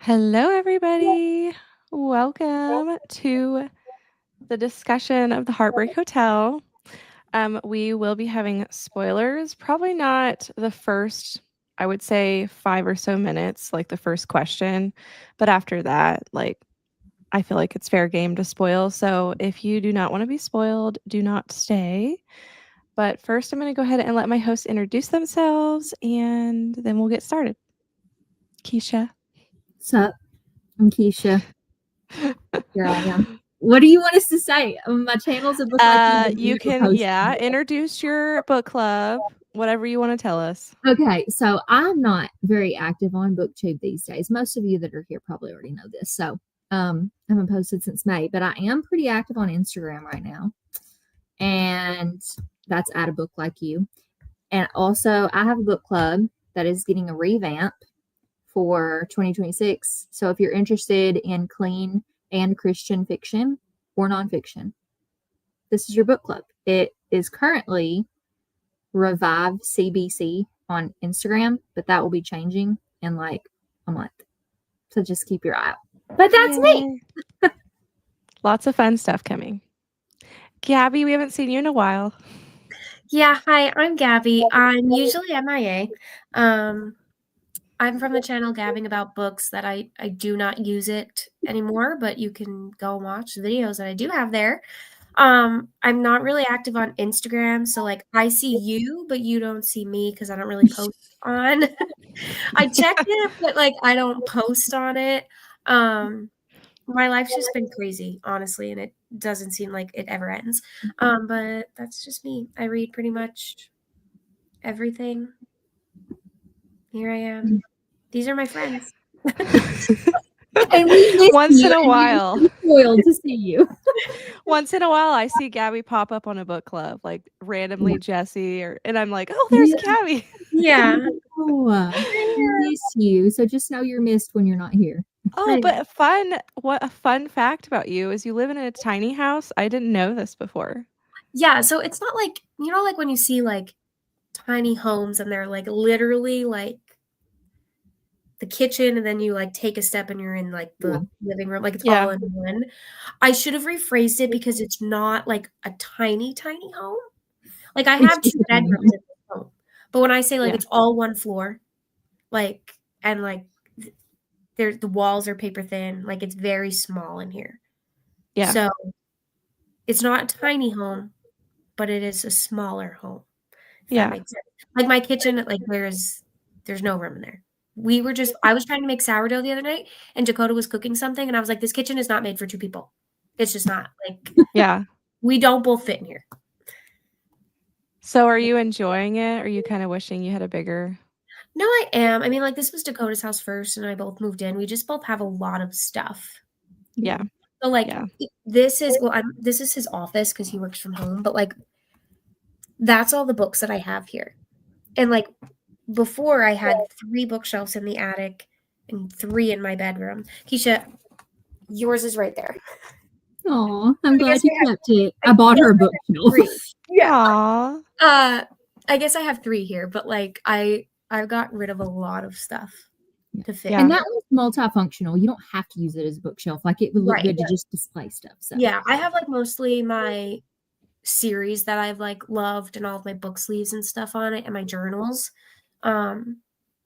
Hello, everybody. Welcome to the discussion of the Heartbreak Hotel. We will be having spoilers, probably not the first, I would say 5 or so minutes, like the first question, but after that, I feel like it's fair game to spoil. So if you do not want to be spoiled, do not stay. But first, I'm going to go ahead and let my hosts introduce themselves, and then we'll get started. Keisha. What's up? I'm Keisha. Here I am. What do you want us to say? My channel's a book like You can, introduce your book club, whatever you want to tell us. Okay, so I'm not very active on BookTube these days. Most of you that are here probably already know this. So I haven't posted since May, but I am pretty active on Instagram right now. And that's at a book like you. And also I have a book club that is getting a revamp for 2026. So if you're interested in clean and Christian fiction or nonfiction, this is your book club. It is currently Revive CBC on Instagram, but that will be changing in like a month. So just keep your eye out. But that's me. Lots of fun stuff coming. Gabby, we haven't seen you in a while. Yeah, hi, I'm Gabby. I'm usually MIA. I'm from the channel Gabbing About Books that I do not use it anymore, but you can go and watch the videos that I do have there. I'm not really active on Instagram, so like I see you, but you don't see me because I don't really post on. I check it, but like I don't post on it. My life's just been crazy, honestly, and it doesn't seem like it ever ends. But that's just me. I read pretty much everything. Here I am. These are my friends. And we once in a while. Spoiled to see you. Once in a while, I see Gabby pop up on a book club, like randomly Jesse, and I'm like, oh, there's Gabby. Yeah. I miss you. So just know you're missed when you're not here. Oh, but what a fun fact about you is you live in a tiny house. I didn't know this before. Yeah, so it's not like, like when you see like tiny homes and they're like literally like the kitchen and then you like take a step and you're in like the living room, like it's all in one. I should have rephrased it because it's not like a tiny home. Like I have 2 bedrooms in this home. But when I say like it's all one floor, like and like the walls are paper thin, like it's very small in here. Yeah. So it's not a tiny home, but it is a smaller home. That makes sense. Like my kitchen, like there's no room in there. I was trying to make sourdough the other night and Dakota was cooking something and I was like, this kitchen is not made for 2 people. It's just not like, we don't both fit in here. So are you enjoying it? Or are you kind of wishing you had a bigger? No, I am. I mean, like this was Dakota's house first and I both moved in. We just both have a lot of stuff. Yeah. So like this is his office because he works from home, but like that's all the books that I have here. And like before I had 3 bookshelves in the attic and 3 in my bedroom. Keisha, yours is right there. Oh, I'm glad you kept it. I bought her a bookshelf. Yeah. I guess I have 3 here, but like I've gotten rid of a lot of stuff to fit. And that was multifunctional. You don't have to use it as a bookshelf. Like it would look good to just display stuff. So yeah, I have like mostly my series that I've like loved and all of my book sleeves and stuff on it and my journals. And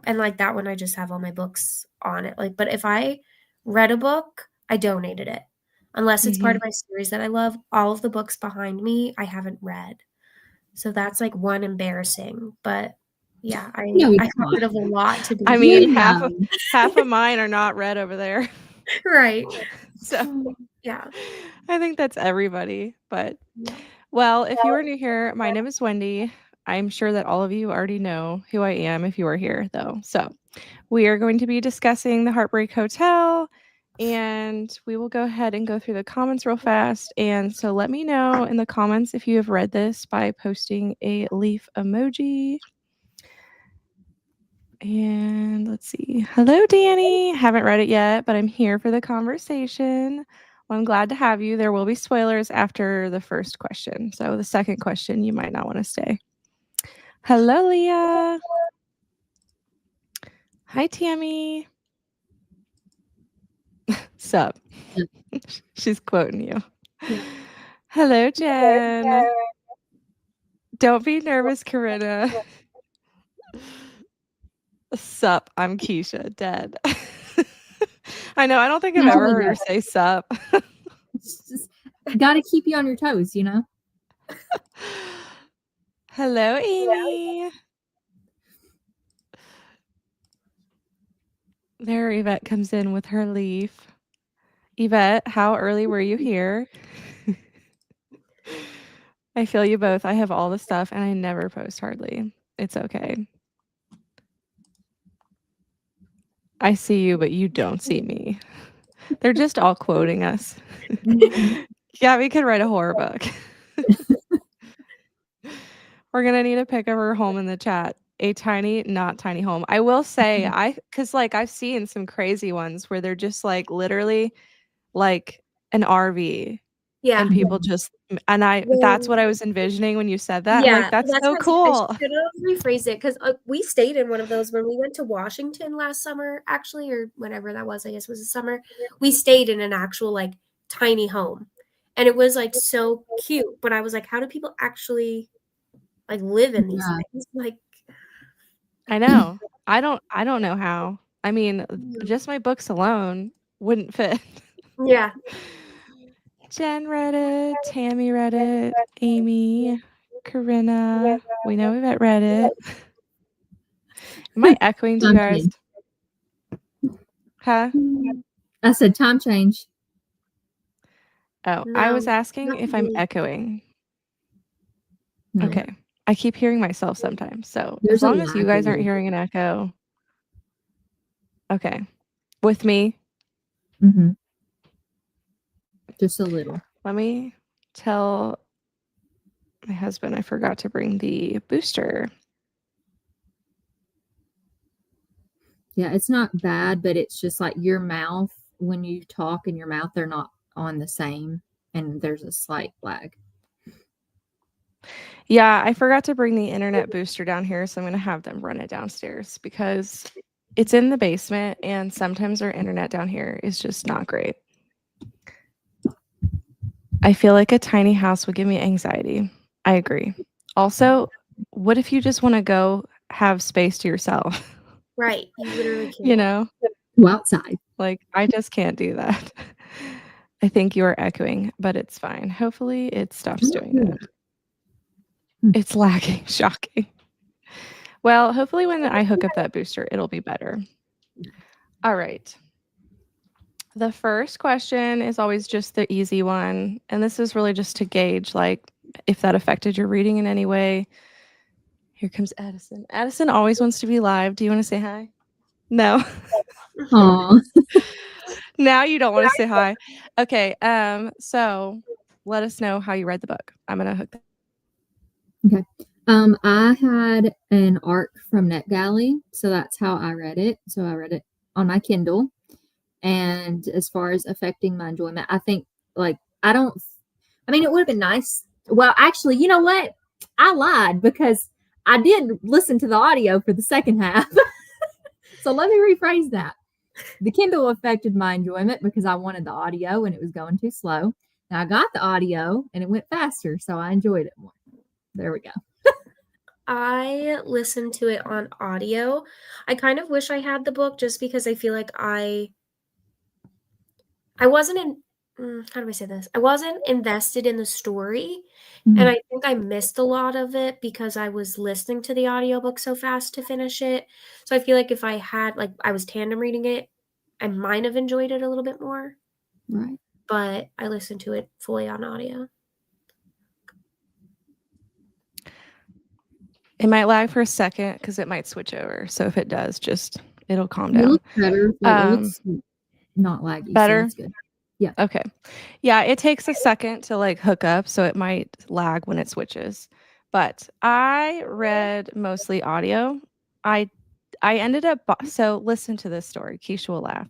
like that one I just have all my books on it. Like, but if I read a book, I donated it. Unless it's part of my series that I love. All of the books behind me I haven't read. So that's like one embarrassing. But yeah, I got rid of a lot to do. I mean, half of mine are not read over there. Right. So yeah. I think that's everybody. But well, if you are new here, my name is Wendy. I'm sure that all of you already know who I am if you are here, though. So we are going to be discussing the Heartbreak Hotel, and we will go ahead and go through the comments real fast. And so let me know in the comments if you have read this by posting a leaf emoji. And let's see. Hello, Danny. Haven't read it yet, but I'm here for the conversation. Well, I'm glad to have you. There will be spoilers after the first question. So the second question, you might not want to stay. Hello, Leah. Hi, Tammy. Sup. Yeah. She's quoting you. Yeah. Hello, Jen. Don't be nervous, Corinna. Sup. I'm Keisha. Dead. I know. I don't think I've Yeah, ever we heard her know. say sup. It's just got to keep you on your toes, you know? Hello, Amy. There, Yvette comes in with her leaf. Yvette, how early were you here? I feel you both. I have all the stuff and I never post hardly. It's okay. I see you, but you don't see me. They're just all quoting us. Yeah, we could write a horror book. We're gonna need a pic of her home in the chat. A tiny, not tiny home. I will say, because like I've seen some crazy ones where they're just like literally like an RV Yeah. and people just and that's what I was envisioning when you said that. I'm like, Yeah, that's that's so what I cool. should have rephrased it because we stayed in one of those when we went to Washington last summer, actually, or whenever that was. I guess was the summer. We stayed in an actual like tiny home, and it was like so cute. But I was like, how do people actually like live in these Yeah. things? Like, I know. I don't know how. I mean, just my books alone wouldn't fit. yeah, Jen read it, Tammy read it, Amy, Corinna. We know Yvette read it. Am I echoing to you Time guys? change. Huh? I said time change. Oh, I no, was asking not if I'm really. echoing. No. Okay. I keep hearing myself sometimes. So as There's a long as you lag a guys aren't little hearing an echo, okay. With me, bit. Just a little. let me tell my husband I forgot to bring the booster. Yeah, it's not bad, but it's just like your mouth, when you talk in your mouth, they're not on the same, and there's a slight lag. Yeah, I forgot to bring the internet booster down here, so I'm going to have them run it downstairs because it's in the basement and sometimes our internet down here is just not great. I feel like a tiny house would give me anxiety. I agree. Also, what if you just want to go have space to yourself? Right, you literally You can't. know, Go outside. like I just can't do that. I think you are echoing, but it's fine. Hopefully, it stops doing that. It's lagging. Shocking. Well, hopefully, when I hook up that booster, it'll be better. All right. The first question is always just the easy one. And this is really just to gauge, like, if that affected your reading in any way. Here comes Addison. Addison always wants to be live. Do you want to say hi? No. Aw. Now you don't want to say hi. Okay. So let us know how you read the book. I'm gonna hook that. Okay. I had an arc from NetGalley, so that's how I read it. So I read it on my Kindle. And as far as affecting my enjoyment, I think like I don't I mean it would have been nice. Well, actually, you know what? I lied because I did listen to the audio for the second half. So let me rephrase that. The Kindle affected my enjoyment because I wanted the audio and it was going too slow. Now I got the audio and it went faster, so I enjoyed it more. There we go. I listened to it on audio. I kind of wish I had the book just because I feel like I wasn't how do I say this? I wasn't invested in the story, and Mhm. I think I missed a lot of it because I was listening to the audiobook so fast to finish it. So I feel like if I had like I was tandem reading it, I might have enjoyed it a little bit more, Right. but I listened to it fully on audio. It might lag for a second because it might switch over. So if it does, just it'll calm It down. looks better. Like it looks not laggy, so Better. that's good. Yeah. Okay. Yeah, it takes a second to like hook up, so it might lag when it switches. But I read mostly audio. I I ended up so listen to this story. Keisha will laugh.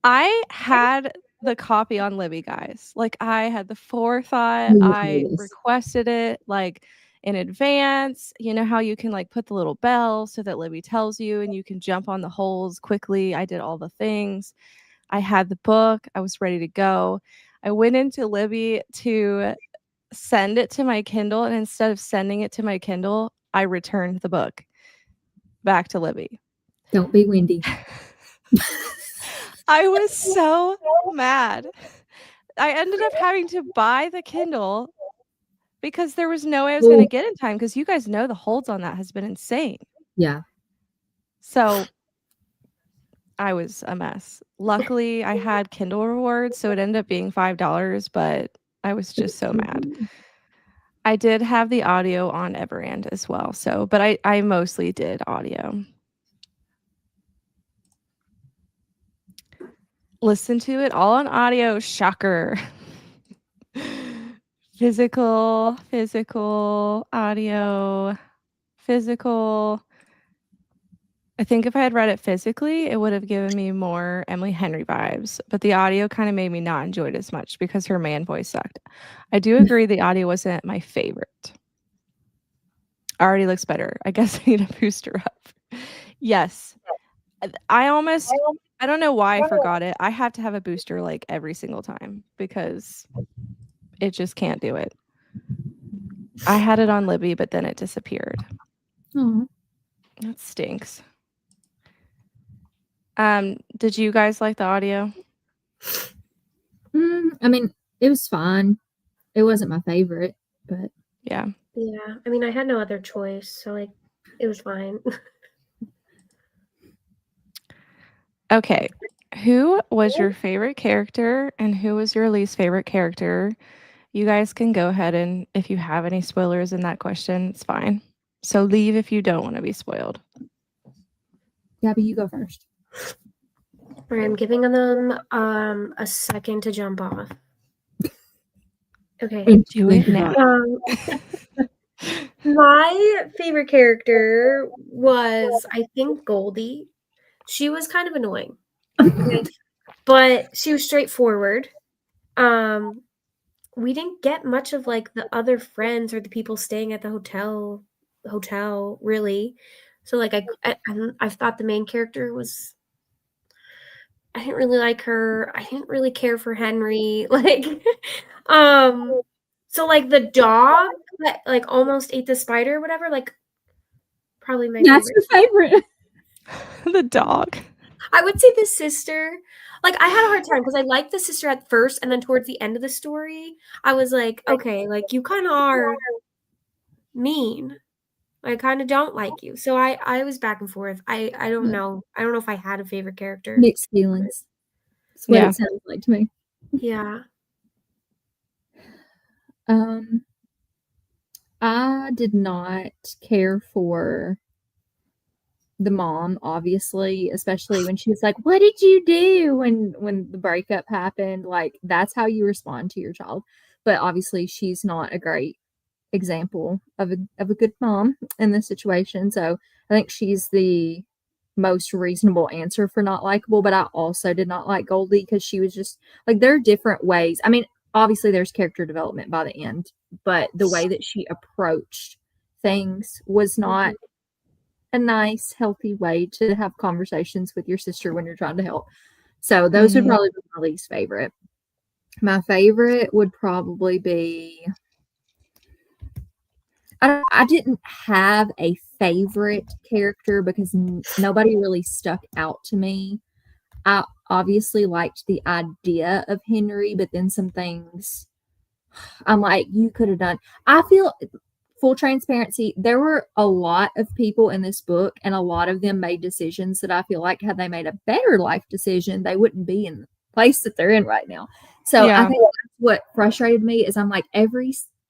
I had the copy on Libby, guys. Like I had the forethought. You would I know this. requested it like in advance. You know how you can like put the little bell so that Libby tells you and you can jump on the holes quickly. I did all the things. I had the book. I was ready to go. I went into Libby to send it to my Kindle, and instead of sending it to my Kindle, I returned the book back to Libby. Don't be windy. I was so mad. I ended up having to buy the Kindle because there was no way I was going to get in time, because you guys know the holds on that has been insane. Yeah. So I was a mess. Luckily, I had Kindle rewards, so it ended up being $5, but I was just so mad. I did have the audio on Everand as well, but I mostly did audio. Listen to it all on audio. Shocker. Physical, audio, physical. I think if I had read it physically, it would have given me more Emily Henry vibes, but the audio kind of made me not enjoy it as much because her man voice sucked. I do agree the audio wasn't my favorite. Already looks better. I guess I need a booster up. Yes. I don't know why I forgot it. I have to have a booster like every single time because it just can't do it. I had it on Libby, but then it disappeared. Oh, That stinks. Did you guys like the audio? I mean, it was fine. It wasn't my favorite, but yeah. Yeah, I mean, I had no other choice, so like, it was fine. Okay, who was your favorite character and who was your least favorite character? You guys can go ahead, and if you have any spoilers in that question, it's fine. So leave if you don't want to be spoiled. Gabby, you go first. I'm giving them a second to jump off. Okay. Do it now. My favorite character was, I think, Goldie. She was kind of annoying, but she was straightforward. We didn't get much of like the other friends or the people staying at the hotel really. So like I thought the main character was, I didn't really like her. I didn't really care for Henry. Like, so like the dog that like almost ate the spider or whatever, like probably my That's favorite. your favorite. The dog. I would say the sister. Like I had a hard time because I liked the sister at first, and then towards the end of the story, I was like, okay, like you kind of are mean. I kind of don't like you. So I was back and forth. I don't know. I don't know if I had a favorite character. Mixed feelings. That's what it sounds like to me. Yeah. I did not care for the mom, obviously, especially when she was like, "What did you do?" when the breakup happened. Like, that's how you respond to your child. But obviously, she's not a great example of a good mom in this situation. So I think she's the most reasonable answer for not likable. But I also did not like Goldie because she was just like, there are different ways. I mean, obviously there's character development by the end, but the way that she approached things was not a nice, healthy way to have conversations with your sister when you're trying to help. So those would probably be my least favorite. My favorite would probably be, I didn't have a favorite character because nobody really stuck out to me. I obviously liked the idea of Henry, but then some things I'm like, you could have done. I feel, full transparency, there were a lot of people in this book, and a lot of them made decisions that I feel like had they made a better life decision, they wouldn't be in the place that they're in right now. So I think that's what frustrated me is I'm like,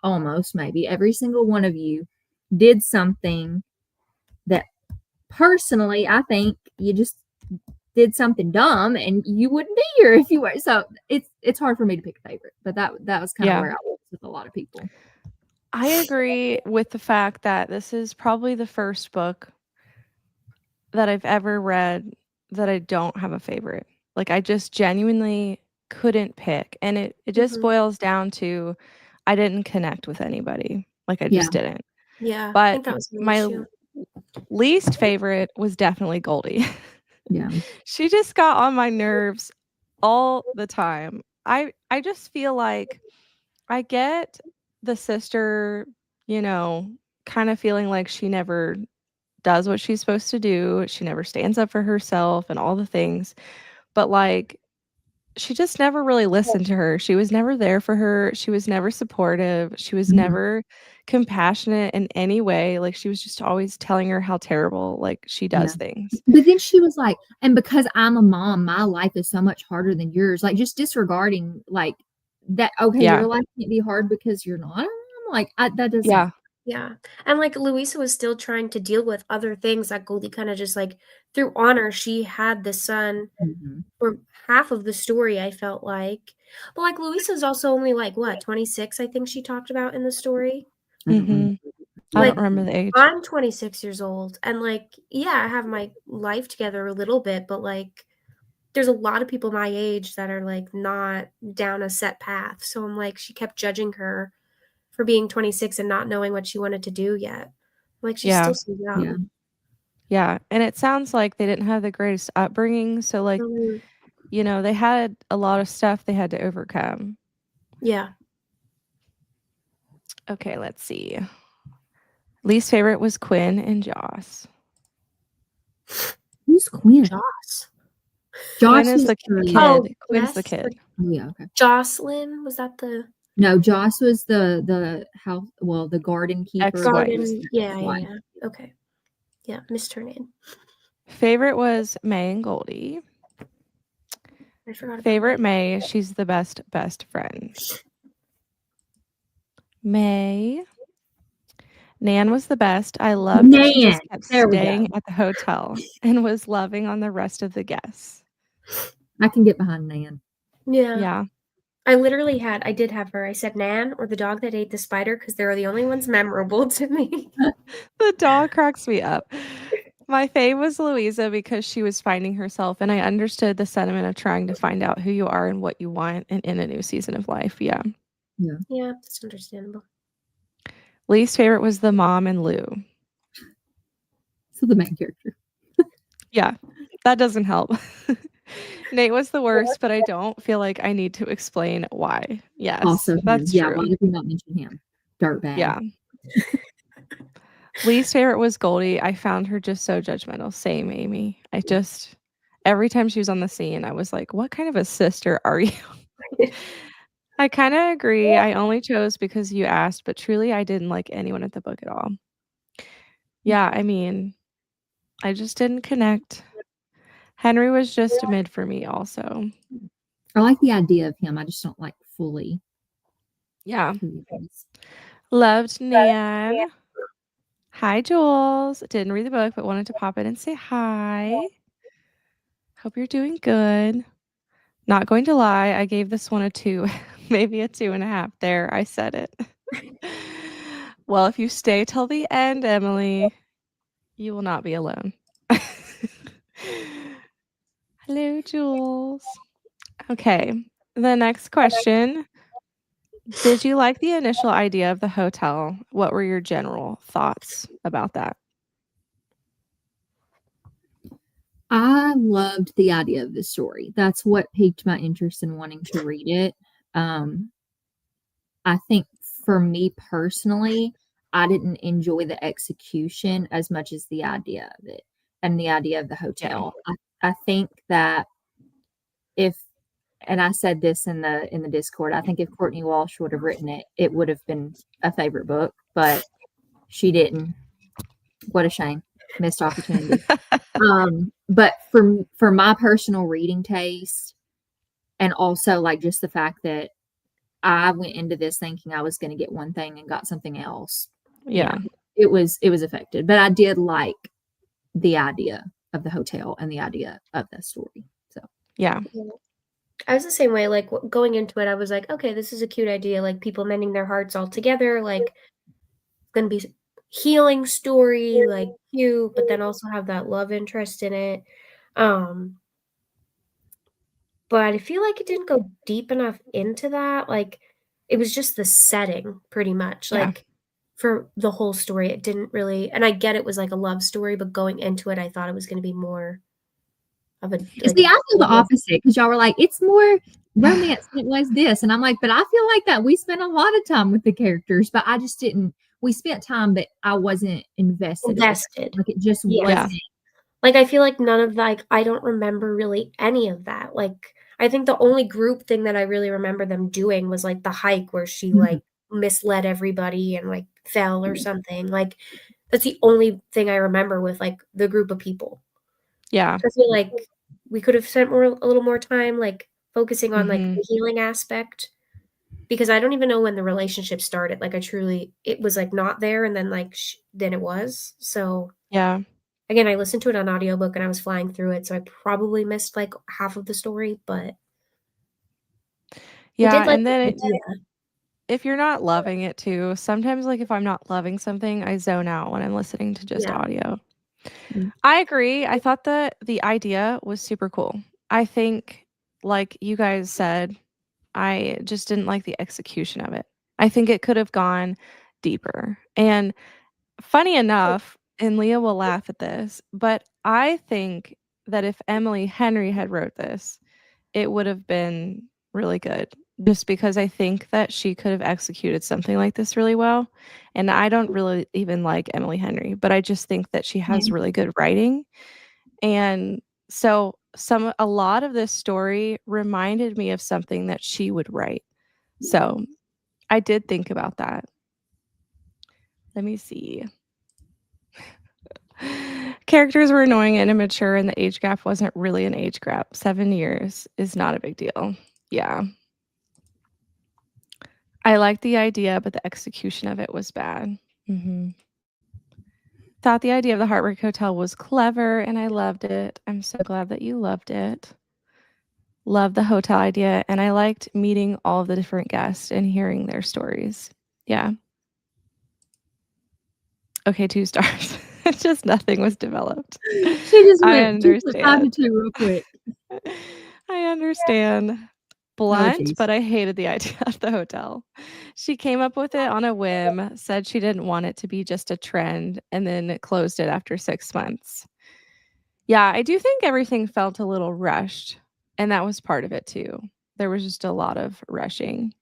almost maybe every single one of you did something that personally I think you just did something dumb and you wouldn't be here if you were. So it's hard for me to pick a favorite, but that was kind of where I was with a lot of people. I agree with the fact that this is probably the first book that I've ever read that I don't have a favorite. Like, I just genuinely couldn't pick. And it just boils down to I didn't connect with anybody. Like, I just didn't. Yeah. But I think that was my issue. least favorite was definitely Goldie. Yeah. She just got on my nerves all the time. I just feel like I get the sister, you know, kind of feeling like she never does what she's supposed to do. She never stands up for herself and all the things. But like she just never really listened to her. She was never there for her. She was never supportive. She was Mhm. never compassionate in any way. Like she was just always telling her how terrible like she Yeah. does things. But then she was like, and because I'm a mom, my life is so much harder than yours. Like just disregarding like that. Okay, Yeah. your life can't be hard because you're not. I'm like, that doesn't. Yeah. Yeah. And like Louisa was still trying to deal with other things that Goldie kind of just like through honor, she had the son Mhm. for half of the story, I felt like. But like Louisa's also only like what, 26, I think she talked about in the story. I don't remember. Mhm. I Yeah. don't Like remember the age. I'm 26 years old and like yeah, I have my life together a little bit, but like there's a lot of people my age that are like not down a set path. So I'm like she kept judging her for being 26 and not knowing what she wanted to do yet. Like she's Yeah. still so Yeah. young. Yeah. And it sounds like they didn't have the greatest upbringing. So like, Mhm. you know, they had a lot of stuff they had to overcome. Yeah. Okay, let's see. Least favorite was Quinn and Joss. Who's Quinn? Joss. Quinn Josh is is the the. Oh, kid. Quinn's the yes. kid. Oh yeah. Okay. Jocelyn, was that the No, Joss was the house. Well, the garden keeper. But Ex-wife. was garden? Yeah, yeah, wife. yeah. Okay. Yeah, missed her name. Favorite was May and Goldie. I forgot about Favorite May. May, she's the best friend. May. Nan was the best. I loved that she Man, just kept there we go. staying at the hotel and was loving on the rest of the guests. I can get behind Nan. Yeah. Yeah. I did have her. I said Nan or the dog that ate the spider because they're the only ones memorable to me. The dog cracks me up. My fave was Louisa because she was finding herself, and I understood the sentiment of trying to find out who you are and what you want in a new season of life. Yeah. Yeah. Yeah, that's understandable. Least favorite was the mom and Lou. So the main character. Yeah, that doesn't help. Nate was the worst, but I don't feel like I need to explain why. Yes, Also him. that's Yeah, why true. did we not mention him? Dirtbag. Yeah. Least favorite was Goldie. I found her just so judgmental. Same, Amy. Every time she was on the scene, I was like, what kind of a sister are you? I kind of agree. I only chose because you asked, but truly, I didn't like anyone at the book at all. Yeah, I mean, I just didn't connect. Henry was just mid for me, also. I like the idea of him. I just don't like fully Yeah. who he is. Loved Nan. Hi, Jules. Didn't read the book, but wanted to pop in and say hi. Hope you're doing good. Not going to lie, I gave this one a 2, maybe a 2.5. There, I said it. Well, if you stay till the end, Emily, you will not be alone. Hello, Jules. Okay, the next question. Did you like the initial idea of the hotel? What were your general thoughts about that? I loved the idea of this story. That's what piqued my interest in wanting to read it. Um, I think for me personally, I didn't enjoy the execution as much as the idea of it and the idea of the Yeah. hotel. I think that if and I said this in the Discord, I think if Courtney Walsh would have written it, it would have been a favorite book, but she didn't. What a shame. Missed opportunity. But for my personal reading taste, and also like just the fact that I went into this thinking I was going to get one thing and got something else, you Yeah. know, it was affected. But I did like the idea of the hotel and the idea of the story. So Yeah. I was the same way. Like going into it, I was like, okay, this is a cute idea. Like people mending their hearts all together. Like gonna be healing story, like cute, but then also have that love interest in it. Um, but I feel like it didn't go deep enough into that. Like it was just the setting, pretty much. Yeah. Like for the whole story, it didn't really. And I get it was like a love story, but going into it, I thought it was going to be more of a See, I feel the novel. opposite because y'all were like, it's more romance than it was this. And I'm like, but I feel like that we spent a lot of time with the characters, but I just didn't. We spent time, but I wasn't invested at the time. Invested. Like it just Yeah. Yeah. wasn't. Like, I feel like none of like, I don't remember really any of that. Like, I think the only group thing that I really remember them doing was, like, the hike where she, Mhm. like, misled everybody and, like, fell or something. Like, that's the only thing I remember with, like, the group of people. Yeah. I feel like we could have spent a little more time, like, focusing on, like, Mhm. the healing aspect, because I don't even know when the relationship started. Like, I truly it was, like, not there, and then, like, then it was. So, Yeah. again, I listened to it on audiobook, and I was flying through it, so I probably missed, like, half of the story, but I Yeah, did like and the then idea. if you're not loving it too, sometimes, like, if I'm not loving something, I zone out when I'm listening to just Yeah. audio. Mm. I agree. I thought that the idea was super cool. I think, like you guys said, I just didn't like the execution of it. I think it could have gone deeper. And funny enough, and Leah will laugh at this, but I think that if Emily Henry had wrote this, it would have been really good, just because I think that she could have executed something like this really well. And I don't really even like Emily Henry, but I just think that she has Yeah. really good writing. And so a lot of this story reminded me of something that she would write. So I did think about that. Let me see. Characters were annoying and immature, and the age gap wasn't really an age gap. 7 years is not a big deal. Yeah. I liked the idea, but the execution of it was bad. Mhm. Thought the idea of the Heartbreak Hotel was clever, and I loved it. I'm so glad that you loved it. Loved the hotel idea, and I liked meeting all of the different guests and hearing their stories. Yeah. Okay, 2 stars. It's just nothing was developed. She just I went 2.5 to understand. 2 real quick. I understand. Oh, Blunt, geez. but I hated the idea of the hotel. She came up with it on a whim, said she didn't want it to be just a trend, and then closed it after 6 months. Yeah, I do think everything felt a little rushed, and that was part of it too. There was just a lot of rushing.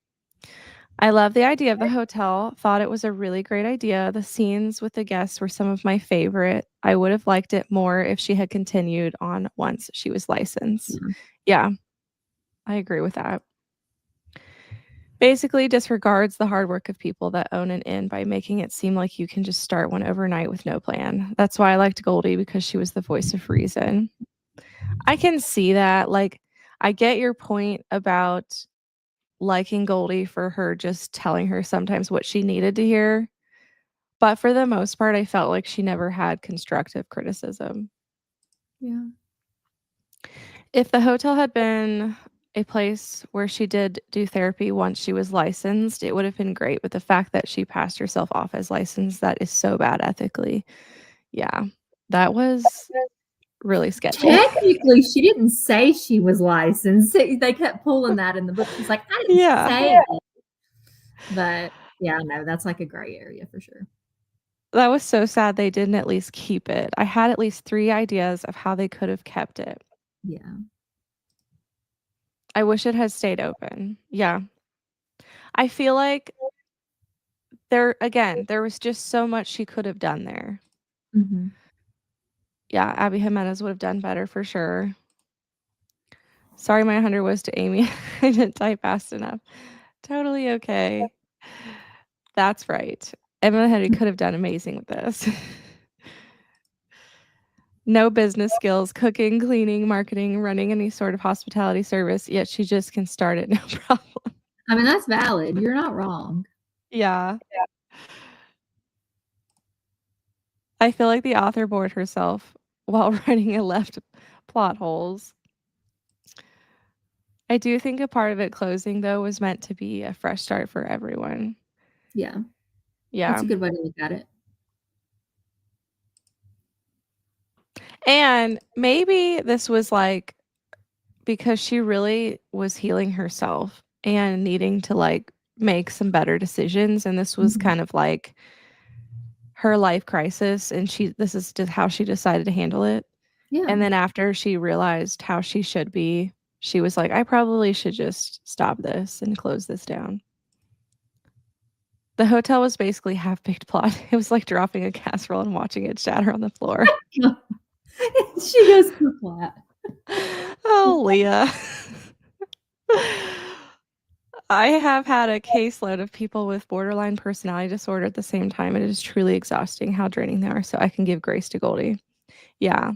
I love the idea of the hotel, thought it was a really great idea. The scenes with the guests were some of my favorite. I would have liked it more if she had continued on once she was licensed. Yeah. Yeah, I agree with that. Basically disregards the hard work of people that own an inn by making it seem like you can just start one overnight with no plan. That's why I liked Goldie, because she was the voice of reason. I can see that. Like, I get your point about liking Goldie for her just telling her sometimes what she needed to hear. But for the most part, I felt like she never had constructive criticism. Yeah. If the hotel had been a place where she did do therapy once she was licensed, it would have been great. But the fact that she passed herself off as licensed, that is so bad ethically. Yeah, that was really sketchy. Technically, she didn't say she was licensed. They kept pulling that in the book. She's like, I didn't Yeah, say it. But yeah, no, that's like a gray area for sure. that was so sad they didn't at least keep it. I had at least 3 ideas of how they could have kept it. Yeah. I wish it had stayed open. Yeah. I feel like there was just so much she could have done there. Mm-hmm. Yeah, Abby Jimenez would have done better for sure. Sorry, my 100 was to Amy. I didn't type fast enough. Totally okay. That's right. Emma Henry could have done amazing with this. No business skills, cooking, cleaning, marketing, running any sort of hospitality service, yet she just can start it, no problem. I mean, that's valid. You're not wrong. Yeah. I feel like the author bored herself while writing and left plot holes. I do think a part of it closing, though, was meant to be a fresh start for everyone. Yeah. That's Yeah. a good way to look at it. And maybe this was like because she really was healing herself and needing to like make some better decisions. And this was Mhm. kind of like her life crisis. And this is just how she decided to handle it. Yeah. And then after she realized how she should be, she was like, I probably should just stop this and close this down. The hotel was basically half-baked plot. It was like dropping a casserole and watching it shatter on the floor. She goes for flat. Oh, Leah. I have had a caseload of people with borderline personality disorder at the same time. It is truly exhausting how draining they are, so I can give grace to Goldie. Yeah.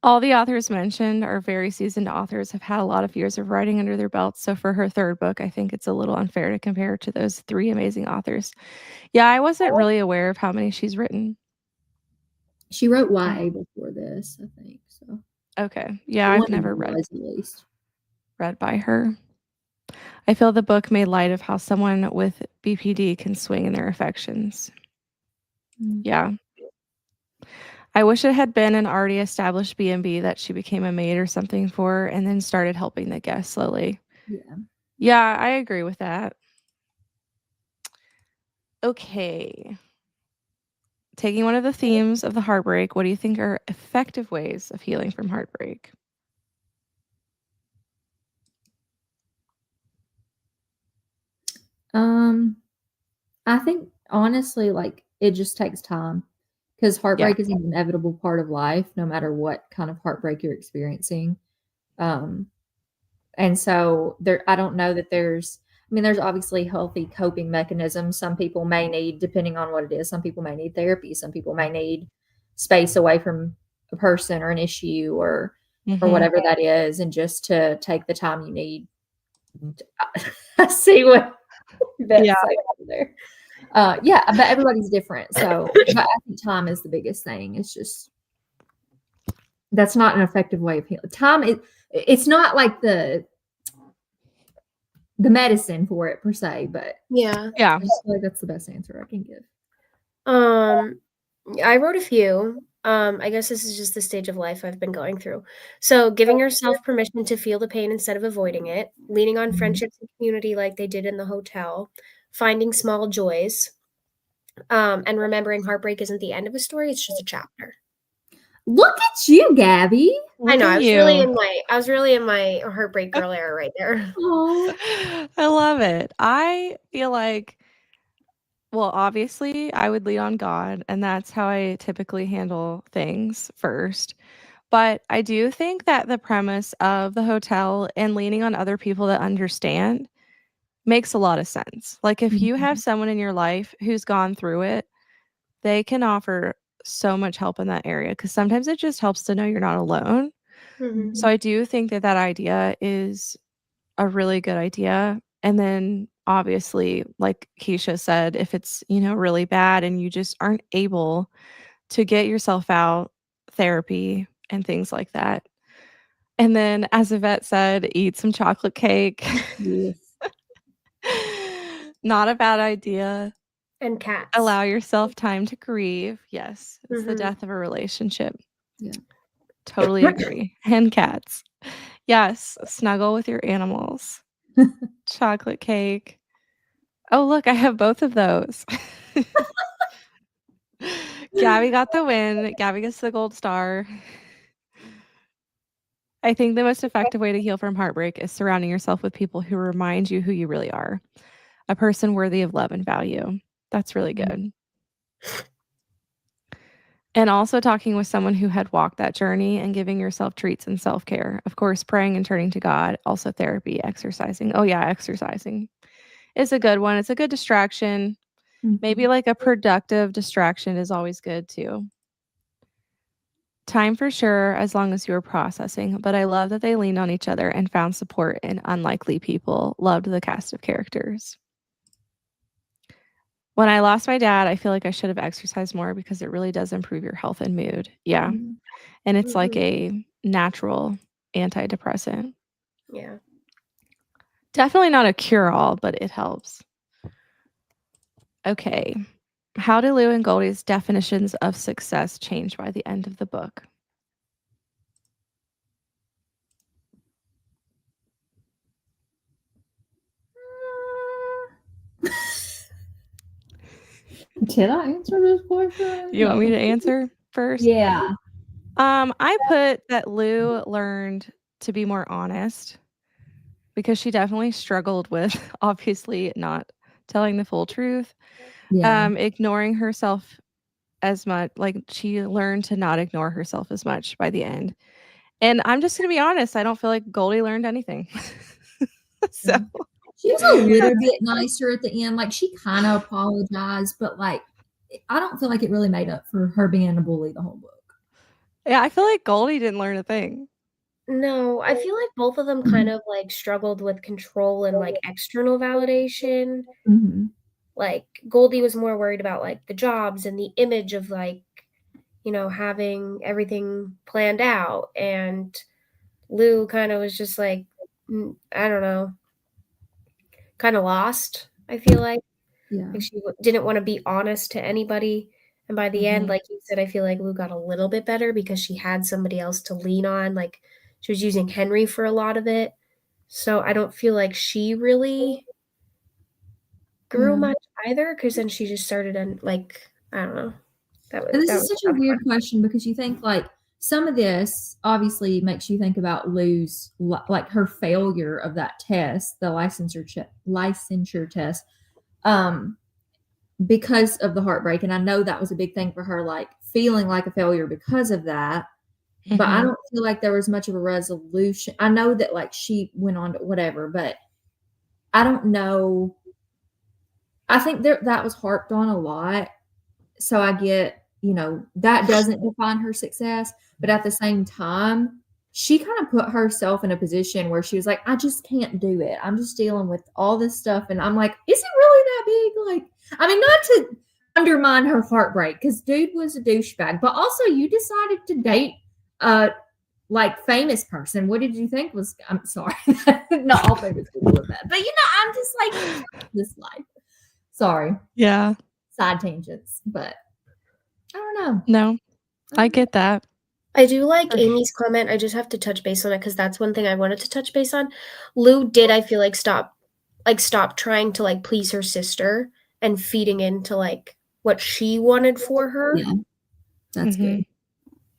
All the authors mentioned are very seasoned authors, have had a lot of years of writing under their belts. So for her third book, I think it's a little unfair to compare to those three amazing authors. Yeah, I wasn't really aware of how many she's written. She wrote YA before this, I think. So Okay. Yeah, I've never read at least. by her. I feel the book made light of how someone with BPD can swing in their affections. Yeah. I wish it had been an already established B&B that she became a maid or something for and then started helping the guests slowly. Yeah. Yeah, I agree with that. Okay. Taking one of the themes of the heartbreak, what do you think are effective ways of healing from heartbreak? I think honestly, like it just takes time because heartbreak is an inevitable part of life, no matter what kind of heartbreak you're experiencing. And so there, I don't know that there's obviously healthy coping mechanisms. Some people may need, depending on what it is, some people may need therapy. Some people may need space away from a person or an issue or whatever that is, and just to take the time you need. I see what that's over there. Yeah, but everybody's different. So but I think time is the biggest thing. It's just that's not an effective way of healing. It's not like the medicine for it per se, but Yeah. I just feel like that's the best answer I can give. I wrote a few. I guess this is just the stage of life I've been going through. So giving yourself permission to feel the pain instead of avoiding it, leaning on friendships and community like they did in the hotel, finding small joys, and remembering heartbreak isn't the end of a story, it's just a chapter. Look at you, Gabby. I know. I was really in my heartbreak girl era right there. Oh, I love it. I feel like, well, obviously, I would lean on God, and that's how I typically handle things first. But I do think that the premise of the hotel and leaning on other people that understand makes a lot of sense. Like, if you have someone in your life who's gone through it, they can offer so much help in that area because sometimes it just helps to know you're not alone. So I do think that that idea is a really good idea. And then obviously, like Keisha said, if it's, really bad and you just aren't able to get yourself out, therapy and things like that. And then, as Yvette said, eat some chocolate cake. yes. Not a bad idea. And cats. Allow yourself time to grieve. Yes, it's the death of a relationship. Yeah. Totally agree. And cats. Yes, snuggle with your animals. Chocolate cake. Oh, look, I have both of those. Gabby got the win. Gabby gets the gold star. I think the most effective way to heal from heartbreak is surrounding yourself with people who remind you who you really are, a person worthy of love and value. That's really good. And also talking with someone who had walked that journey and giving yourself treats and self-care. Of course, praying and turning to God, also therapy, exercising. Oh yeah, exercising is a good one. It's a good distraction. Maybe like a productive distraction is always good too. Time for sure, as long as you were processing. But I love that they leaned on each other and found support in unlikely people. Loved the cast of characters. When I lost my dad, I feel like I should have exercised more because it really does improve your health and mood. Yeah. And it's like a natural antidepressant. Yeah. Definitely not a cure-all, but it helps. Okay. How do Lou and Goldie's definitions of success change by the end of the book? Did I answer this question? You want me to answer? first. Yeah. I put that Lou learned to be more honest because she definitely struggled with obviously not telling the full truth, Yeah. ignoring herself as much. Like she learned to not ignore herself as much by the end. And I'm just gonna be honest, I don't feel like Goldie learned anything. So She was a little bit nicer at the end. Like she kind of apologized, but like I don't feel like it really made up for her being a bully the whole book. yeah, I feel like Goldie didn't learn a thing. No, I feel like both of them kind of, like, struggled with control and, like, external validation. Mm-hmm. Like, Goldie was more worried about, like, the jobs and the image of, like, having everything planned out, and Lou kinda was just, like, I don't know, kinda lost, I feel like. Yeah. Like, she didn't wanna be honest to anybody, and by the end, Mm-hmm. like you said, I feel like Lou got a little bit better because she had somebody else to lean on, like, she was using Henry for a lot of it, so I don't feel like she really grew Yeah. much either. Because then she just started like, I don't know. And this That is was such a a tough weird one. question because you think like some of this obviously makes you think about Lou's like her failure of that test, the licensure test, um, because of the heartbreak. And I know that was a big thing for her, like feeling like a failure because of that. But I Mhm. don't feel like there was much of a resolution. I know that like she went on to whatever, but I don't know. I think that was harped on a lot. So I get, that doesn't define her success, but at the same time, she kind of put herself in a position where she was like, I just can't do it. I'm just dealing with all this stuff. And I'm like, is it really that big? Like, I mean, not to undermine her heartbreak, because dude was a douchebag, but also you decided to date a like famous person. What did you think was, I'm sorry, not all famous people are bad, but I'm just like, this life. Sorry, Yeah. side tangents, but I don't know. No, I I don't know. get that. I do like For Amy's comment, I just have to touch base on it because that's one thing I wanted to touch base on. Lou did, I feel like, stop trying to, like, please her sister and feeding into, like, what she wanted for her. Yeah, that's Mhm. good.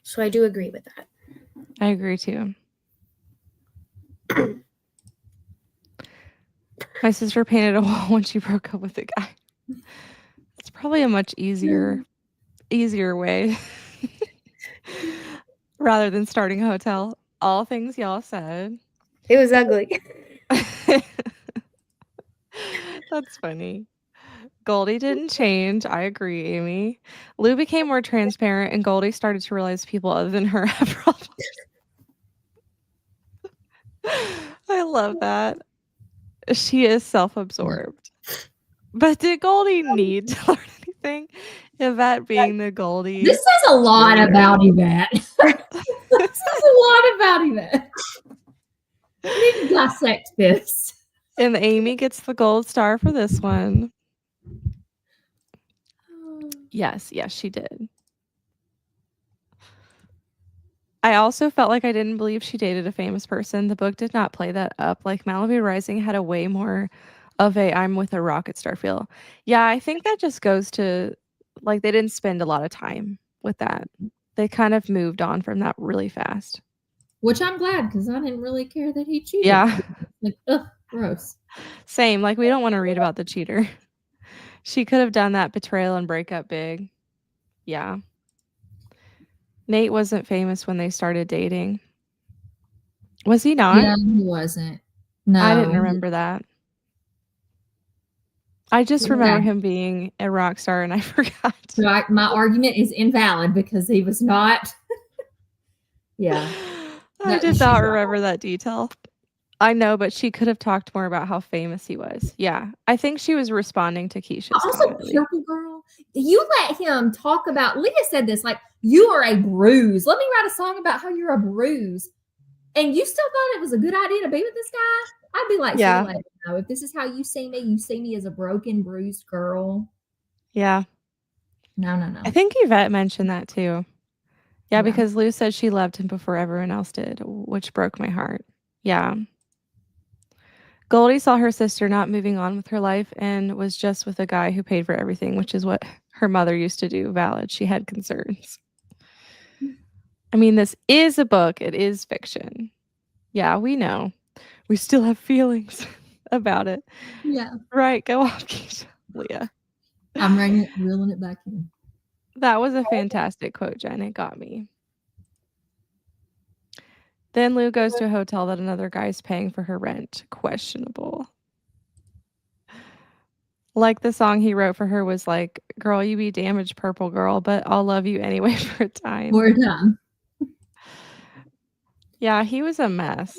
So I do agree with that. I agree too. My sister painted a wall when she broke up with a guy. It's probably a much easier way rather than starting a hotel. All things y'all said. It was ugly. That's funny. Goldie didn't change. I agree, Amy. Lou became more transparent, and Goldie started to realize people other than her have problems. I love that. She is self-absorbed. But did Goldie need to learn anything? Yvette being the This Goldie says a lot cheerleader. about Yvette. This says a lot about Yvette. We need to dissect this. And Amy gets the gold star for this one. Yes, she did. I also felt like I didn't believe she dated a famous person. The book did not play that up. Like Malibu Rising had a way more of a I'm with a rocket star feel. Yeah, I think that just goes to like they didn't spend a lot of time with that. They kind of moved on from that really fast. Which I'm glad because I didn't really care that he cheated. Yeah, Like, ugh, gross. same. Like we don't want to read about the cheater. She could have done that betrayal and breakup big. Yeah. Nate wasn't famous when they started dating. Was he not? Yeah, he wasn't. I didn't No. remember that. I just remember Okay. him being a rock star and I forgot. So my argument is invalid because he was not. Yeah. I That did not she's right. remember that detail. I know, but she could have talked more about how famous he was. Yeah. I think she was responding to Keisha's Also, comment. Purple Girl, you let him talk about. Leah said this, like, you are a bruise. Let me write a song about how you're a bruise. And you still thought it was a good idea to be with this guy? I'd be like, see you Yeah. later. No, if this is how you see me as a broken, bruised girl. Yeah. No. I think Yvette mentioned that too. Yeah, Yeah. because Lou said she loved him before everyone else did, which broke my heart. Yeah. Goldie saw her sister not moving on with her life and was just with a guy who paid for everything, which is what her mother used to do. Valid. She had concerns. I mean, this is a book. It is fiction. Yeah, we know. We still have feelings about it. Yeah. Right, go off, Keisha. Leah. I'm reeling it back in. That was a fantastic quote, Jen. It got me. Then Lou goes to a hotel that another guy's paying for her rent. Questionable. Like the song he wrote for her was like, "Girl, you be damaged purple girl, but I'll love you anyway for a time." More time. Yeah, he was a mess.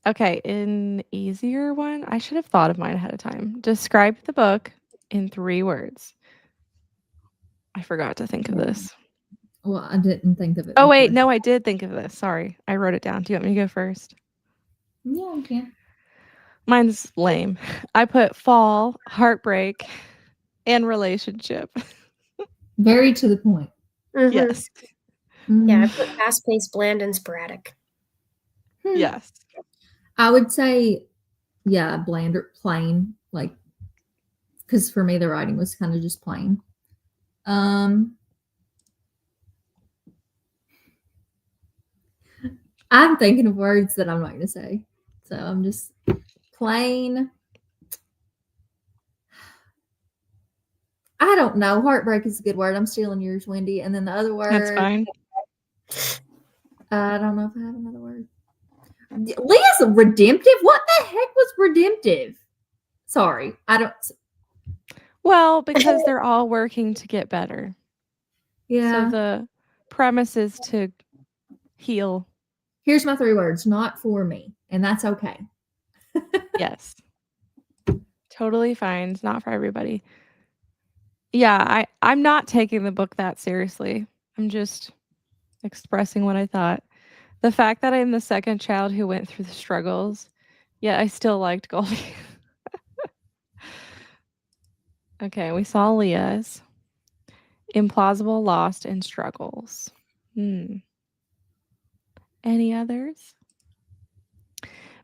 Okay, an easier one. I should have thought of mine ahead of time. Describe the book in 3 words. I forgot to think of this. Well, I didn't think of it. Oh, wait, before. no, I did think of this. Sorry. I wrote it down. Do you want me to go first? Yeah, you can. Mine's lame. I put fall, heartbreak, and relationship. Very to the point. Mhm. Yes. Yeah, I Mm. put fast-paced, bland, and sporadic. Yes. I would say, yeah, bland or plain, like, because for me the writing was kind of just plain. I'm thinking of words that I'm not going to say, so I'm just plain. I don't know. Heartbreak is a good word. I'm stealing yours, Wendy. And then the other That's word, fine. I don't know if I have another word. Leah's redemptive. What the heck was redemptive? Sorry, I don't. Well, because they're all working to get better. Yeah. So the premise is to heal. Here's my 3 words. Not for me, and that's okay. Yes. Totally fine. It's not for everybody. Yeah, I'm not taking the book that seriously. I'm just expressing what I thought. The fact that I'm the second child who went through the struggles, yet I still liked Goldie. Okay, we saw Leah's. Implausible, lost, and struggles. Any others?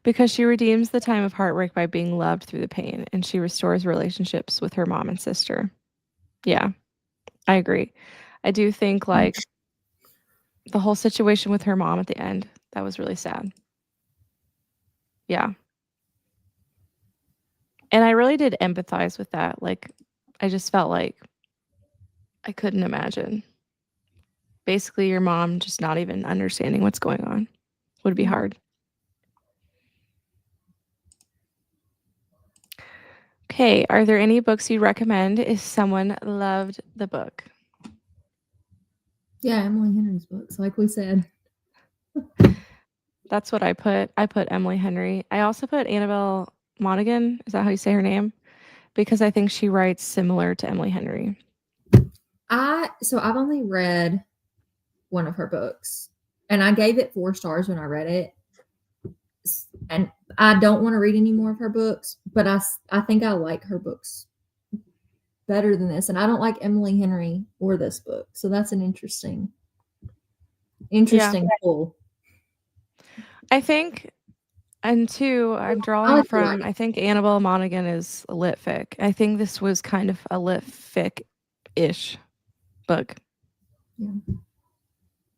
Because she redeems the time of heartbreak by being loved through the pain, and she restores relationships with her mom and sister. Yeah, I agree. I do think, like, the whole situation with her mom at the end, that was really sad. Yeah. And I really did empathize with that. Like, I just felt like I couldn't imagine. Basically, your mom just not even understanding what's going on would be hard. Okay, are there any books you recommend if someone loved the book? Yeah, Emily Henry's books, like we said. That's what I put. I put Emily Henry. I also put Annabelle Monaghan. Is that how you say her name? Because I think she writes similar to Emily Henry. So I've only read one of her books, and I gave it 4 stars when I read it. And I don't want to read any more of her books, but I think I like her books better than this. And I don't like Emily Henry or this book, so that's an interesting pull. I think, and two, I'm drawing from, I think Annabelle Monaghan is a lit fic. I think this was kind of a lit fic-ish book.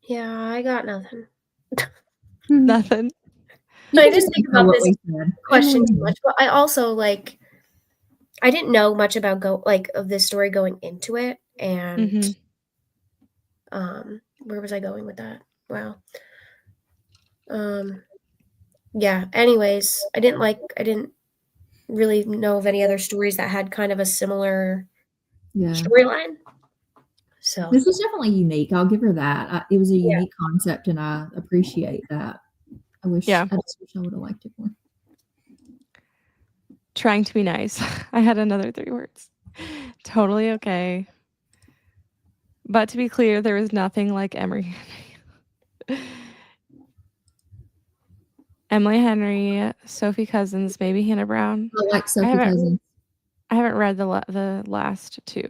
Yeah, I got nothing. Nothing. I just think about this question too much, but I also, like, I didn't know much about of this story going into it, and where was I going with that? Wow. Yeah, anyways, I didn't really know of any other stories that had kind of a similar storyline. So this was definitely unique. I'll give her that. It was a unique concept, and I appreciate that. I just wish I would have liked it more. Trying to be nice. I had another 3 words. Totally okay. But to be clear, there was nothing like Emily Henry, Sophie Cousins, maybe Hannah Brown. I like Sophie Cousins. I haven't read the last 2.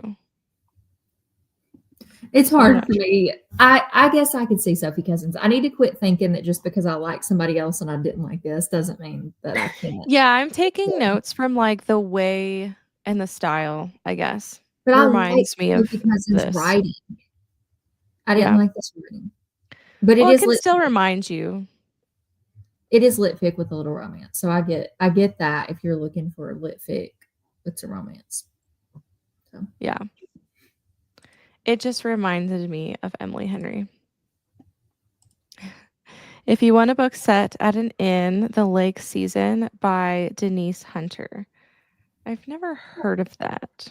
It's hard for me. I guess I could see Sophie Cousins. I need to quit thinking that just because I like somebody else and I didn't like this doesn't mean that I can't. Yeah, I'm taking notes from, like, the way and the style, I guess. But Reminds me of Sophie Cousins' this. writing. I didn't Yeah. like this wording. But Well, it it is can lit. still remind you. It is lit fic with a little romance. So I get that if you're looking for a lit fic, it's a romance. So Yeah. It just reminded me of Emily Henry. If you want a book set at an inn, The Lake Season by Denise Hunter. I've never heard of that.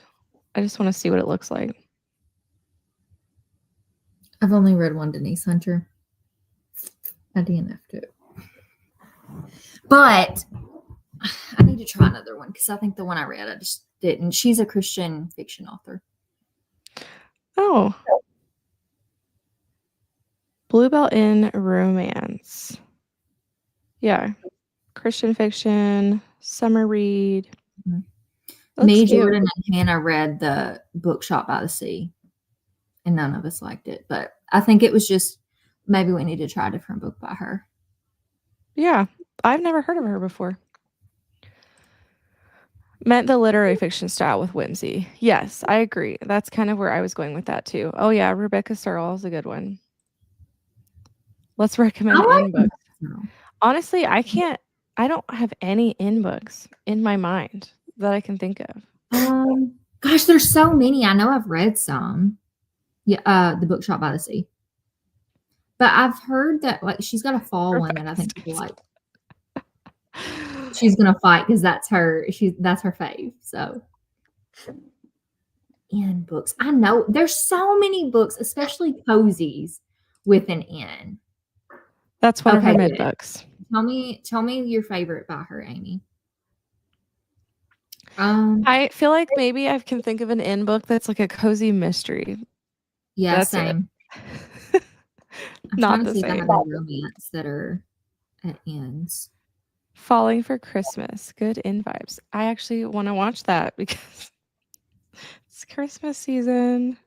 I just want to see what it looks like. I've only read one Denise Hunter. I DNF'd it. But I need to try another one because I think the one I read, I just didn't. She's a Christian fiction author. Oh. Bluebell Inn Romance. Yeah. Christian fiction, summer read. Mhm. Looks Me, cute. Jordan, and Hannah read the Bookshop by the Sea, and none of us liked it. But I think it was just maybe we need to try a different book by her. Yeah. I've never heard of her before. Meant the literary fiction style with whimsy. Yes, I agree. That's kind of where I was going with that too. Oh yeah, Rebecca Searle is a good one. Let's recommend in books. Honestly, I don't have any in books in my mind that I can think of. Gosh, there's so many. I know I've read some. Yeah, the Bookshop by the Sea. But I've heard that like she's got a fall one that I think people like. She's gonna fight because that's her fave. So in books. I know there's so many books, especially cozies with an N. That's one of her Okay, mid good. books. Tell me your favorite by her, Amy. I feel like maybe I can think of an in book that's like a cozy mystery. Yeah, That's same. I'm Not trying to the see if I have same. any romance that are at ends. Falling for Christmas. Good in vibes. I actually want to watch that because it's Christmas season.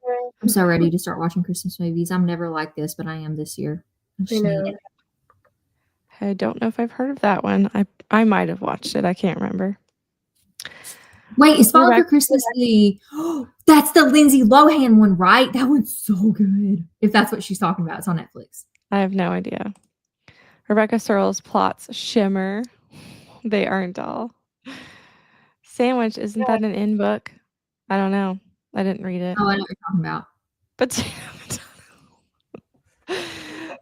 I'm so ready to start watching Christmas movies. I'm never like this, but I am this year. I know. I don't know if I've heard of that one. I might have watched it. I can't remember. Wait, is Falling for Christmas that's the Lindsay Lohan one, right? That one's so good. If that's what she's talking about, it's on Netflix. I have no idea. Rebecca Searle's plots shimmer. They aren't all. Sandwich, isn't that an in book? I don't know. I didn't read it. Oh, I know what you're talking about. But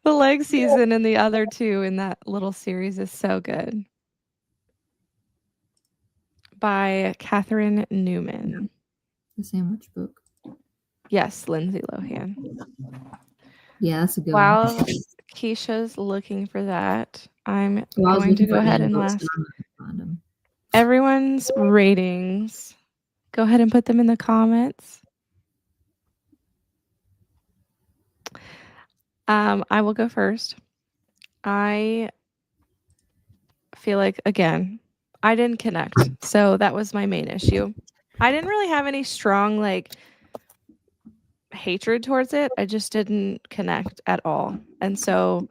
the leg season and the other two in that little series is so good. By Catherine Newman. The Sandwich book. Yes, Lindsay Lohan. Yeah, that's a good While one. Keisha's looking for that, I'm going to go ahead and last everyone's ratings. Go ahead and put them in the comments. I will go first. I feel like, again, I didn't connect. So that was my main issue. I didn't really have any strong, like, hatred towards it. I just didn't connect at all. And so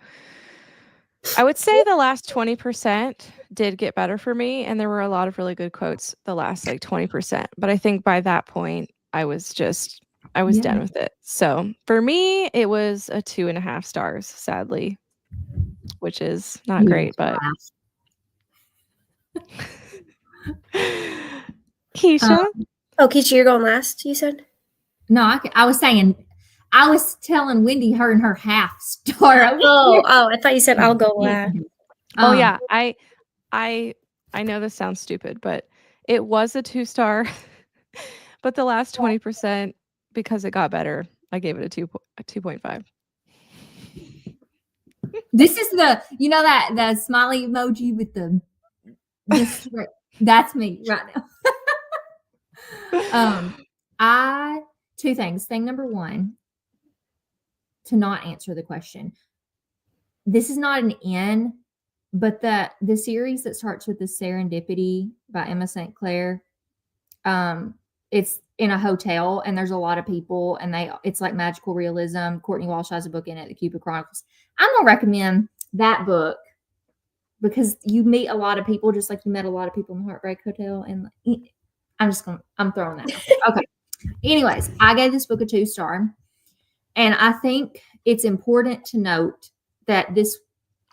I would say the last 20% did get better for me. And there were a lot of really good quotes the last, like, 20%. But I think by that point, I was done with it. So for me, it was a 2.5 stars, sadly, which is not great, but Keisha? Keisha, you're going last, you said? No, I was saying, I was telling Wendy her and her half star. I thought you said I'll go last. Oh yeah, I know this sounds stupid, but it was a 2-star. But the last 20%, because it got better, I gave it a 2.5. This is the smiley emoji with this. That's me right now. Two things. Thing number one, to not answer the question. This is not an N, but the series that starts with the Serendipity by Emma St. Clair, it's in a hotel and there's a lot of people and it's like magical realism. Courtney Walsh has a book in it, The Cupid Chronicles. I'm gonna recommend that book because you meet a lot of people just like you met a lot of people in the Heartbreak Hotel. And I'm throwing that out there. Okay. Anyways, I gave this book a 2-star. And I think it's important to note that this,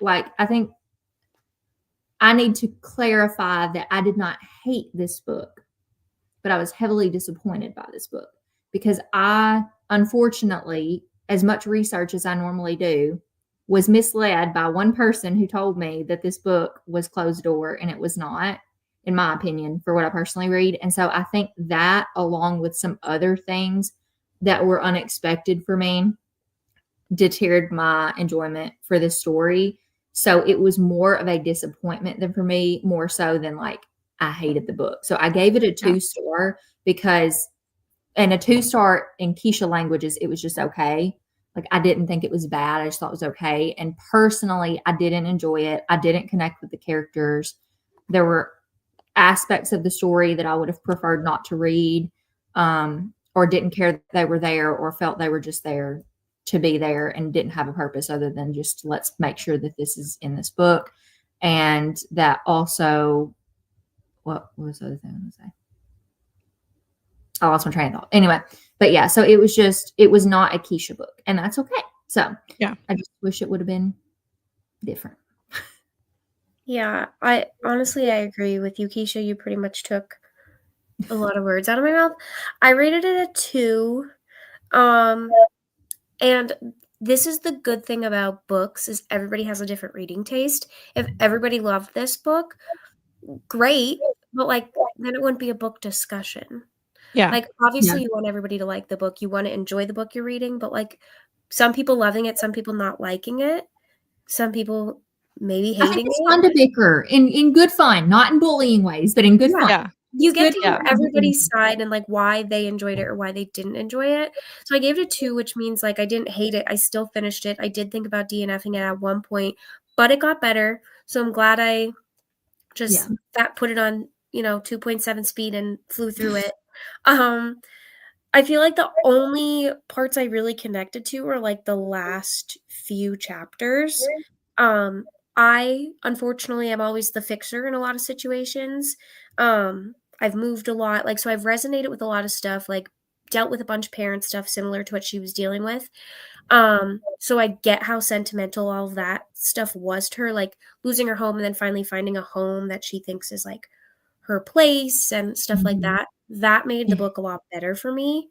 I think I need to clarify that I did not hate this book, but I was heavily disappointed by this book because I, unfortunately, as much research as I normally do, was misled by one person who told me that this book was closed door, and it was not, in my opinion, for what I personally read. And so I think that, along with some other things that were unexpected for me, deterred my enjoyment for this story. So it was more of a disappointment than for me, more so than like I hated the book. So I gave it a 2-star because, and a 2-star in Keisha languages, it was just okay. Like I didn't think it was bad. I just thought it was okay. And personally, I didn't enjoy it. I didn't connect with the characters. There were aspects of the story that I would have preferred not to read, or didn't care that they were there, or felt they were just there to be there and didn't have a purpose other than just let's make sure that this is in this book. And that also, what was the other thing I was going to say? I lost my train of thought. Anyway, but yeah, so it was not a Keisha book, and that's okay. So Yeah. I just wish it would have been different. Yeah, I agree with you, Keisha. You pretty much took a lot of words out of my mouth. I rated it a 2. And this is the good thing about books is everybody has a different reading taste. If everybody loved this book, great, but like then it wouldn't be a book discussion. Yeah. Like obviously you want everybody to like the book, you want to enjoy the book you're reading, but like some people loving it, some people not liking it, some people maybe I think hating it's it. fun to bicker in good fun, not in bullying ways, but in good fun. Yeah. You get It's to good hear fun. everybody's side and like why they enjoyed it or why they didn't enjoy it. So I gave it a 2, which means like I didn't hate it. I still finished it. I did think about DNFing it at one point, but it got better. So I'm glad I just that put it on, 2.7 speed and flew through it. I feel like the only parts I really connected to are like the last few chapters. I unfortunately am always the fixer in a lot of situations. I've moved a lot, like so I've resonated with a lot of stuff, like dealt with a bunch of parent stuff similar to what she was dealing with. So I get how sentimental all of that stuff was to her, like losing her home and then finally finding a home that she thinks is like her place and stuff like that. That made the book a lot better for me.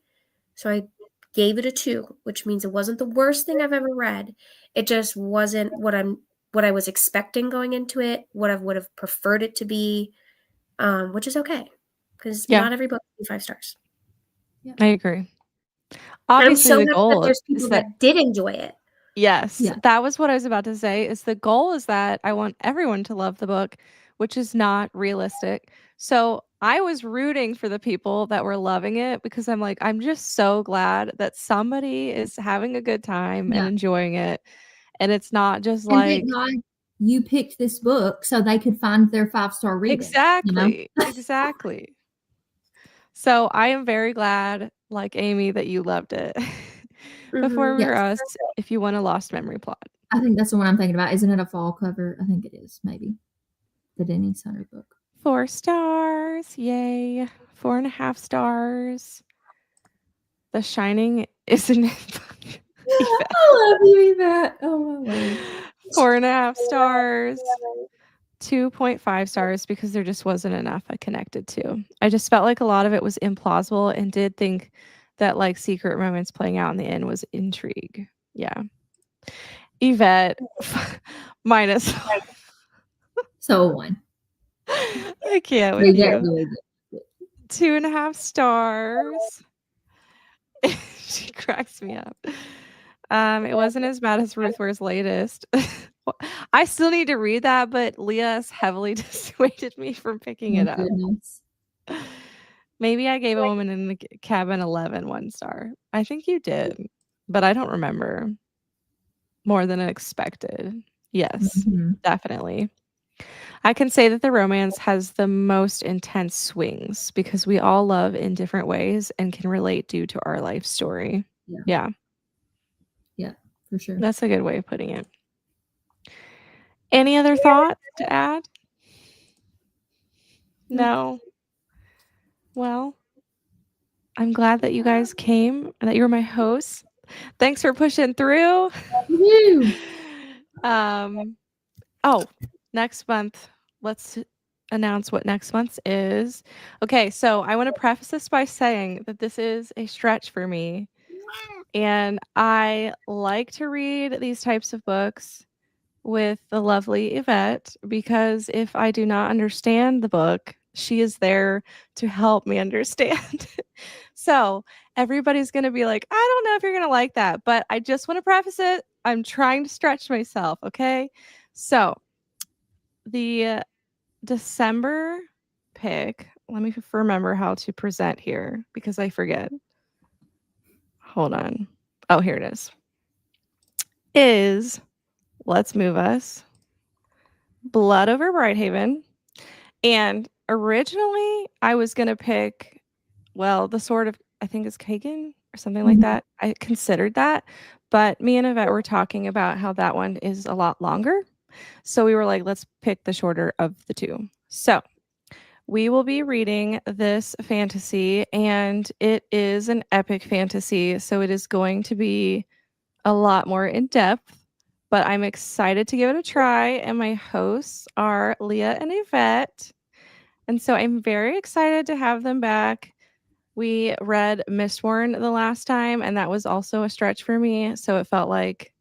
So I gave it a 2, which means it wasn't the worst thing I've ever read. It just wasn't what I was expecting going into it, what I would have preferred it to be, which is okay because Yeah. not every book can be 5 stars. I agree. And I'm Obviously, so the happy that goal there's is people that that did enjoy it. yes, Yeah. that was what I was about to say, is the goal is that I want everyone to love the book, which is not realistic. So, I was rooting for the people that were loving it because I'm like, I'm just so glad that somebody is having a good time and Yeah. enjoying it, and it's not just And like thank God you picked this book so they could find their 5-star reading. exactly, exactly. So, I am very glad, like Amy, that you loved it. Before we Yes. were us, if you want a lost memory plot. I think that's the one I'm thinking about. Isn't it a fall cover? I think it is, maybe. The Denny Center book. 4 stars. Yay. 4.5 stars. The Shining isn't it? Yvette. I love you, Yvette. Oh my word. 4.5 stars. 2.5 stars because there just wasn't enough I connected to. I just felt like a lot of it was implausible and did think that like secret romance playing out in the end was intrigue. Yeah. Yvette minus. So one. I can't with you. 2.5 stars. She cracks me up. It wasn't as bad as Ruth Wears Latest. I still need to read that, but Leah has heavily dissuaded me from picking it up. Goodness. Maybe I gave A Woman in the Cabin 11 1 star. I think you did, but I don't remember. More than expected. Yes, definitely. I can say that the romance has the most intense swings because we all love in different ways and can relate due to our life story. Yeah. Yeah, for sure. That's a good way of putting it. Any other thoughts to add? No. Well, I'm glad that you guys came and that you were my hosts. Thanks for pushing through. Woo! Oh, next month, let's announce what next month's is. Okay, so I want to preface this by saying that this is a stretch for me. And I like to read these types of books with the lovely Yvette because if I do not understand the book, she is there to help me understand. So everybody's going to be like, I don't know if you're going to like that, but I just want to preface it. I'm trying to stretch myself. Okay. So the December pick, let me remember how to present here because I forget. Hold on. Oh, here it is Let's Move Us, Blood Over Brighthaven. And originally, I was going to pick, well, the Sword of, I think it's Kagan or something like that. I considered that. But me and Yvette were talking about how that one is a lot longer. So we were like, let's pick the shorter of the two. So we will be reading this fantasy, and it is an epic fantasy. So it is going to be a lot more in depth, but I'm excited to give it a try. And my hosts are Leah and Yvette. And so I'm very excited to have them back. We read Mistborn the last time, and that was also a stretch for me. So it felt like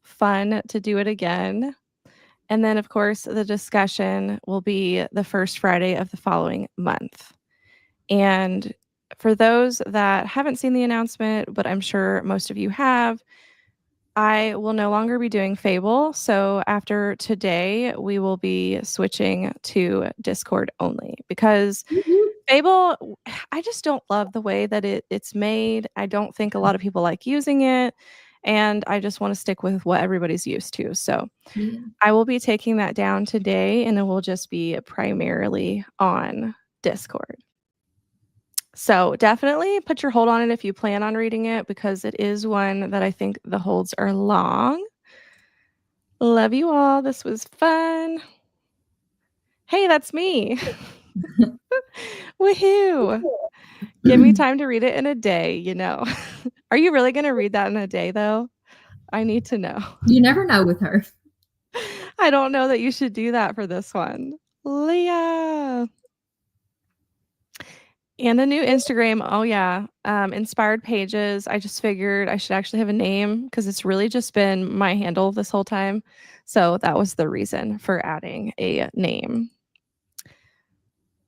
fun to do it again. And then, of course, the discussion will be the first Friday of the following month. And for those that haven't seen the announcement, but I'm sure most of you have, I will no longer be doing Fable. So after today, we will be switching to Discord only because Fable, I just don't love the way that it's made. I don't think a lot of people like using it. And I just want to stick with what everybody's used to. So Yeah. I will be taking that down today and it will just be primarily on Discord. So definitely put your hold on it if you plan on reading it because it is one that I think the holds are long. Love you all. This was fun. Hey, that's me. Woohoo. Give me time to read it in a day, you know. Are you really going to read that in a day, though? I need to know. You never know with her. I don't know that you should do that for this one. Leah. And a new Instagram. Oh, yeah. Inspired pages. I just figured I should actually have a name because it's really just been my handle this whole time. So that was the reason for adding a name.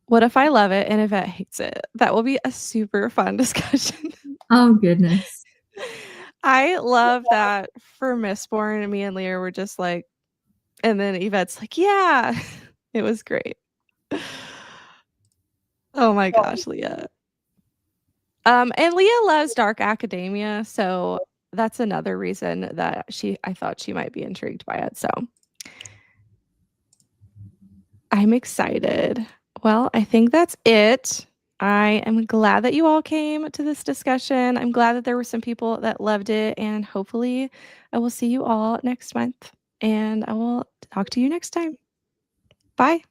What if I love it and Yvette hates it? That will be a super fun discussion. Oh, goodness. I love that for Mistborn and me and Leah were just like, and then Yvette's like, yeah, it was great. Oh my gosh, Leah. And Leah loves dark academia, so that's another reason that I thought she might be intrigued by it. So I'm excited. Well, I think that's it. I am glad that you all came to this discussion. I'm glad that there were some people that loved it, and hopefully I will see you all next month, and I will talk to you next time. Bye.